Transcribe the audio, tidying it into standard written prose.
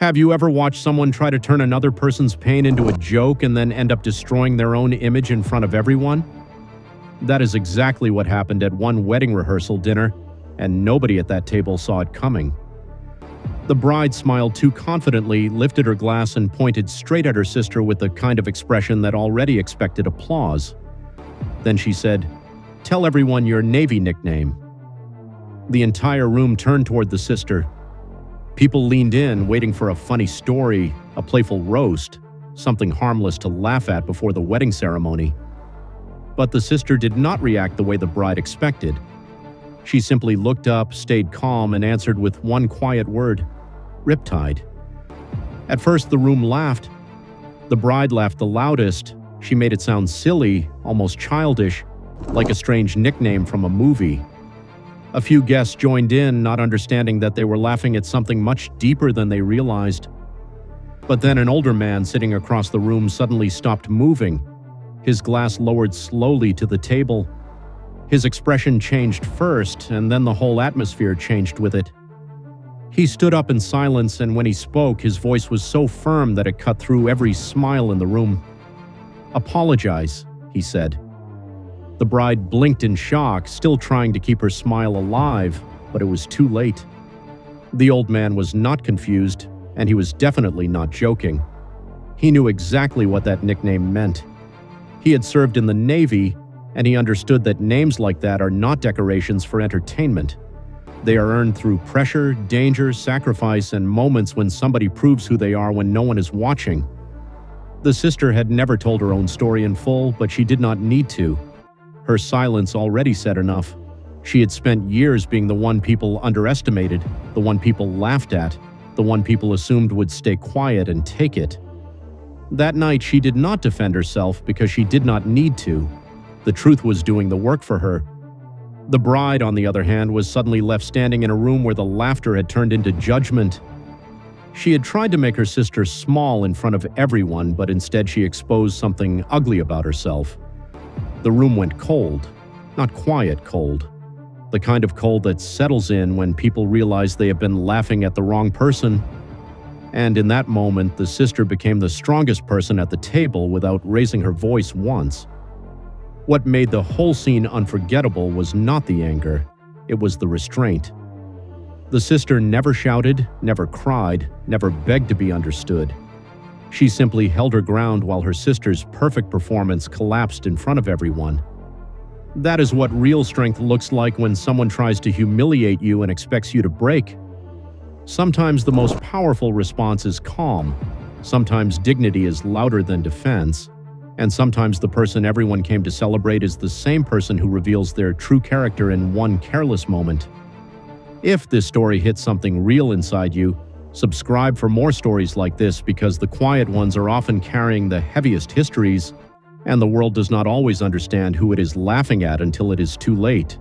Have you ever watched someone try to turn another person's pain into a joke and then end up destroying their own image in front of everyone? That is exactly what happened at one wedding rehearsal dinner, and nobody at that table saw it coming. The bride smiled too confidently, lifted her glass, and pointed straight at her sister with the kind of expression that already expected applause. Then she said, "Tell everyone your Navy nickname." The entire room turned toward the sister. People leaned in, waiting for a funny story, a playful roast, something harmless to laugh at before the wedding ceremony. But the sister did not react the way the bride expected. She simply looked up, stayed calm, and answered with one quiet word: Riptide. At first, the room laughed. The bride laughed the loudest. She made it sound silly, almost childish, like a strange nickname from a movie. A few guests joined in, not understanding that they were laughing at something much deeper than they realized. But then an older man sitting across the room suddenly stopped moving. His glass lowered slowly to the table. His expression changed first, and then the whole atmosphere changed with it. He stood up in silence, and when he spoke, his voice was so firm that it cut through every smile in the room. "Apologize," he said. The bride blinked in shock, still trying to keep her smile alive, but it was too late. The old man was not confused, and he was definitely not joking. He knew exactly what that nickname meant. He had served in the Navy, and he understood that names like that are not decorations for entertainment. They are earned through pressure, danger, sacrifice, and moments when somebody proves who they are when no one is watching. The sister had never told her own story in full, but she did not need to. Her silence already said enough. She had spent years being the one people underestimated, the one people laughed at, the one people assumed would stay quiet and take it. That night, she did not defend herself because she did not need to. The truth was doing the work for her. The bride, on the other hand, was suddenly left standing in a room where the laughter had turned into judgment. She had tried to make her sister small in front of everyone, but instead she exposed something ugly about herself. The room went cold, not quiet cold. The kind of cold that settles in when people realize they have been laughing at the wrong person. And in that moment, the sister became the strongest person at the table without raising her voice once. What made the whole scene unforgettable was not the anger, it was the restraint. The sister never shouted, never cried, never begged to be understood. She simply held her ground while her sister's perfect performance collapsed in front of everyone. That is what real strength looks like when someone tries to humiliate you and expects you to break. Sometimes the most powerful response is calm. Sometimes dignity is louder than defense. And sometimes the person everyone came to celebrate is the same person who reveals their true character in one careless moment. If this story hits something real inside you, subscribe for more stories like this, because the quiet ones are often carrying the heaviest histories, and the world does not always understand who it is laughing at until it is too late.